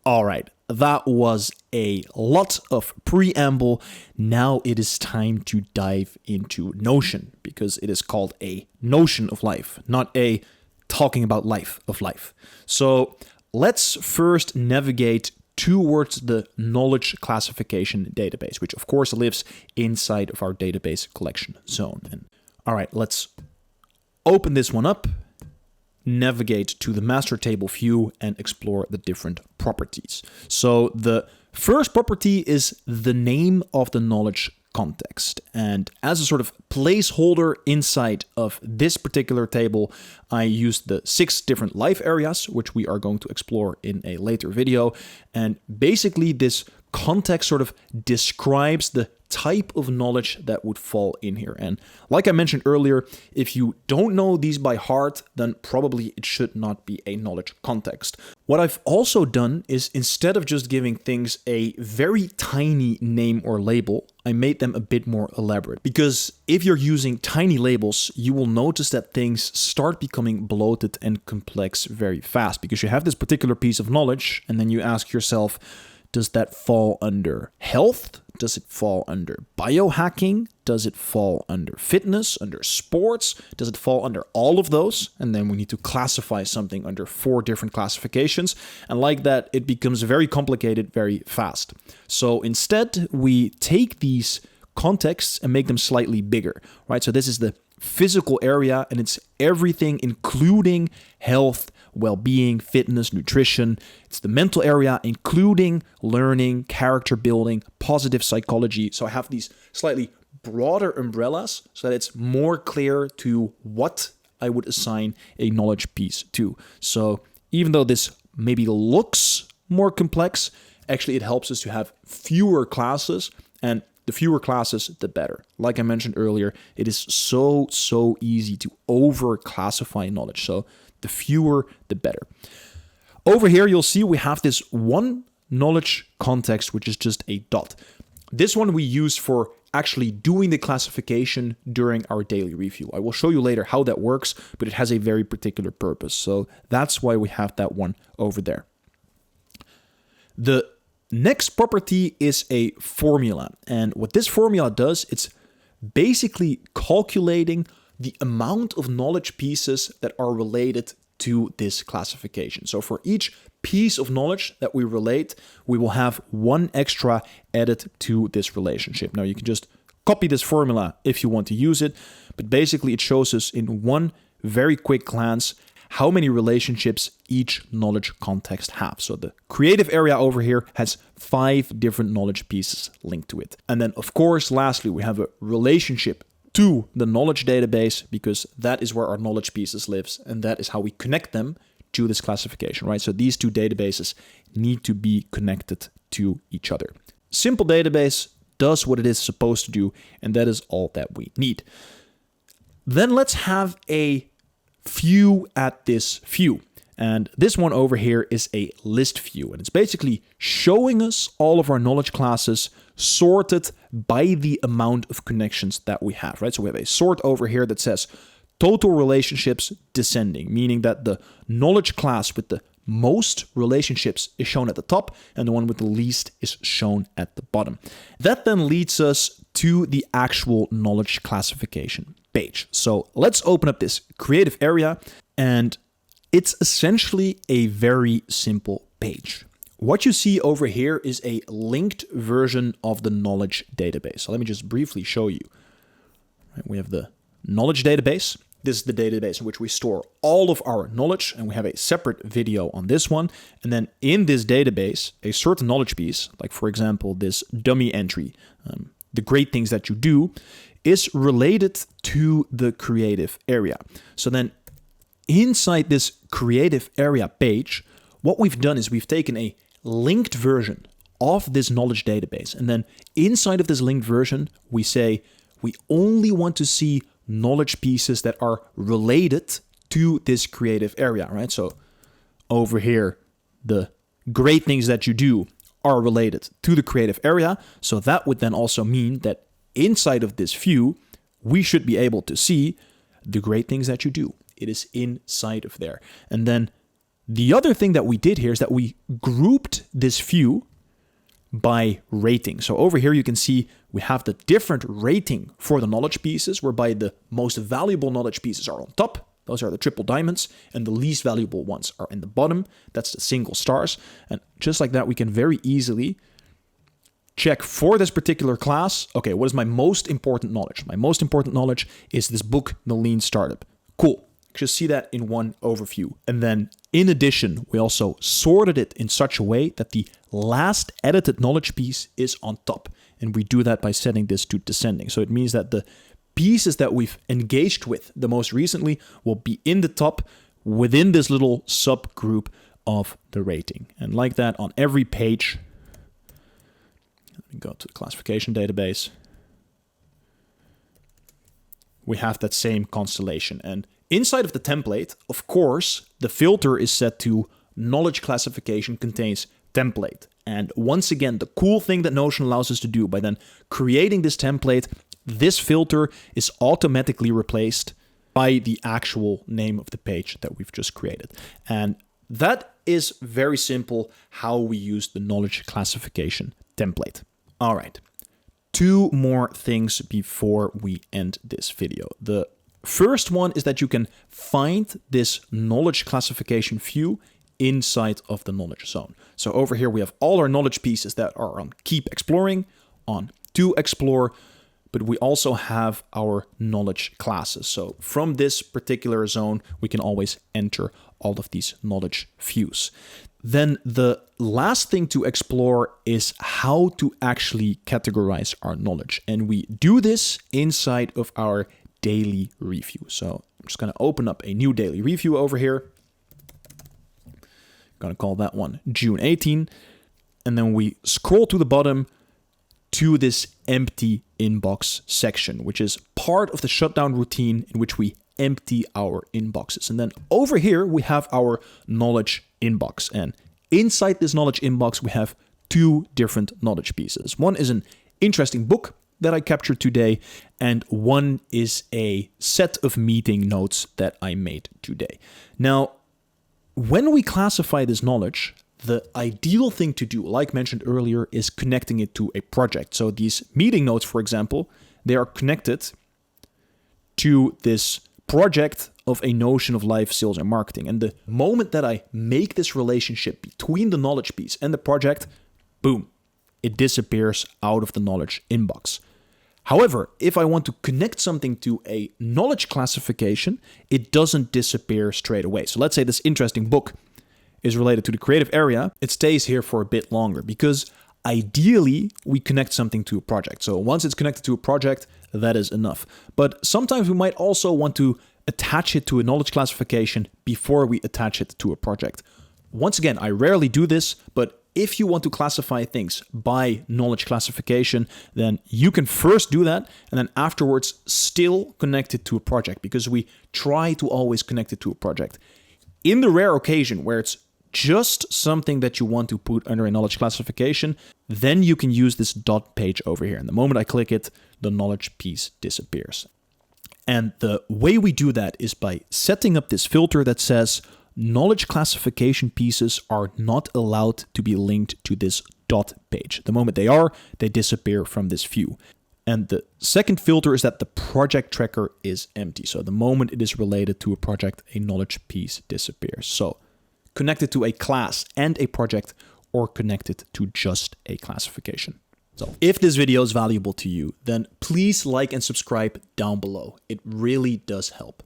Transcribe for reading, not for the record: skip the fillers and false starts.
All right, that was a lot of preamble. Now it is time to dive into Notion, because it is called a notion of life, not a talking about life of life. So let's first navigate towards the knowledge classification database, which of course lives inside of our database collection zone. And all right, let's open this one up, navigate to the master table view, and explore the different properties. So the first property is the name of the knowledge context. And as a sort of placeholder inside of this particular table, I used the 6 different life areas, which we are going to explore in a later video. And basically this context sort of describes the type of knowledge that would fall in here. And like I mentioned earlier, if you don't know these by heart, then probably it should not be a knowledge context. What I've also done is, instead of just giving things a very tiny name or label, I made them a bit more elaborate. Because if you're using tiny labels, you will notice that things start becoming bloated and complex very fast, because you have this particular piece of knowledge and then you ask yourself, does that fall under health? Does it fall under biohacking? Does it fall under fitness, under sports? Does it fall under all of those? And then we need to classify something under 4 different classifications. And like that, it becomes very complicated very fast. So instead, we take these contexts and make them slightly bigger, right? So this is the physical area, and it's everything including health, well-being, fitness, nutrition. It's the mental area, including learning, character building, positive psychology. So I have these slightly broader umbrellas so that it's more clear to what I would assign a knowledge piece to. So even though this maybe looks more complex, actually it helps us to have fewer classes, and the fewer classes, the better. Like I mentioned earlier, it is so easy to over-classify knowledge. So the fewer, the better. Over here, you'll see we have this one knowledge context, which is just a dot. This one we use for actually doing the classification during our daily review. I will show you later how that works, but it has a very particular purpose. So that's why we have that one over there. The next property is a formula. And what this formula does, it's basically calculating the amount of knowledge pieces that are related to this classification. So for each piece of knowledge that we relate, we will have 1 extra added to this relationship. Now you can just copy this formula if you want to use it, but basically it shows us in one very quick glance how many relationships each knowledge context have. So the creative area over here has 5 different knowledge pieces linked to it. And then of course, lastly, we have a relationship to the knowledge database, because that is where our knowledge pieces lives, and that is how we connect them to this classification, right? So these 2 databases need to be connected to each other. Simple database does what it is supposed to do, and that is all that we need. Then let's have a view at this view. And this one over here is a list view, and it's basically showing us all of our knowledge classes sorted by the amount of connections that we have, right? So we have a sort over here that says total relationships descending, meaning that the knowledge class with the most relationships is shown at the top and the one with the least is shown at the bottom. That then leads us to the actual knowledge classification page. So let's open up this creative area, and it's essentially a very simple page. What you see over here is a linked version of the knowledge database. So let me just briefly show you. We have the knowledge database. This is the database in which we store all of our knowledge, and we have a separate video on this one. And then in this database, a certain knowledge piece, like for example, this dummy entry, the great things that you do, is related to the creative area. So then inside this creative area page, what we've done is we've taken a linked version of this knowledge database. And then inside of this linked version, we say we only want to see knowledge pieces that are related to this creative area, right? So over here, the great things that you do are related to the creative area. So that would then also mean that inside of this view, we should be able to see the great things that you do. It is inside of there. And then The other thing that we did here is that we grouped this view by rating. So over here you can see we have the different rating for the knowledge pieces, whereby the most valuable knowledge pieces are on top. Those are the triple diamonds, and the least valuable ones are in the bottom. That's the single stars. And just like that, we can very easily check for this particular class. Okay, what is my most important knowledge? My most important knowledge is this book, The Lean Startup. Cool. Just see that in one overview. And then in addition, we also sorted it in such a way that the last edited knowledge piece is on top. And we do that by setting this to descending. So it means that the pieces that we've engaged with the most recently will be in the top within this little subgroup of the rating. And like that on every page, let me go to the classification database, we have that same constellation. And inside of the template, of course, the filter is set to knowledge classification contains template. And once again, the cool thing that Notion allows us to do by then creating this template, this filter is automatically replaced by the actual name of the page that we've just created. And that is very simple how we use the knowledge classification template. All right, 2 more things before we end this video. The first one is that you can find this knowledge classification view inside of the knowledge zone. So over here we have all our knowledge pieces that are on keep exploring, on to explore, but we also have our knowledge classes. So from this particular zone, we can always enter all of these knowledge views. Then the last thing to explore is how to actually categorize our knowledge. And we do this inside of our daily review. So I'm just going to open up a new daily review over here. I'm going to call that one June 18. And then we scroll to the bottom to this empty inbox section, which is part of the shutdown routine in which we empty our inboxes. And then over here, we have our knowledge inbox. And inside this knowledge inbox, we have 2 different knowledge pieces. One is an interesting book that I captured today, and one is a set of meeting notes that I made today. Now, when we classify this knowledge, the ideal thing to do, like mentioned earlier, is connecting it to a project. So these meeting notes, for example, they are connected to this project of a Notion of life, sales, and marketing. And the moment that I make this relationship between the knowledge piece and the project, boom, it disappears out of the knowledge inbox. However, if I want to connect something to a knowledge classification, it doesn't disappear straight away. So let's say this interesting book is related to the creative area. It stays here for a bit longer because ideally we connect something to a project. So once it's connected to a project, that is enough. But sometimes we might also want to attach it to a knowledge classification before we attach it to a project. Once again, I rarely do this, but if you want to classify things by knowledge classification, then you can first do that and then afterwards still connect it to a project, because we try to always connect it to a project. In the rare occasion where it's just something that you want to put under a knowledge classification, then you can use this dot page over here. And the moment I click it, the knowledge piece disappears. And the way we do that is by setting up this filter that says knowledge classification pieces are not allowed to be linked to this dot page. The moment they are, they disappear from this view. And the second filter is that the project tracker is empty. So the moment it is related to a project, a knowledge piece disappears. So connect it to a class and a project, or connect it to just a classification. So if this video is valuable to you, then please like and subscribe down below. It really does help.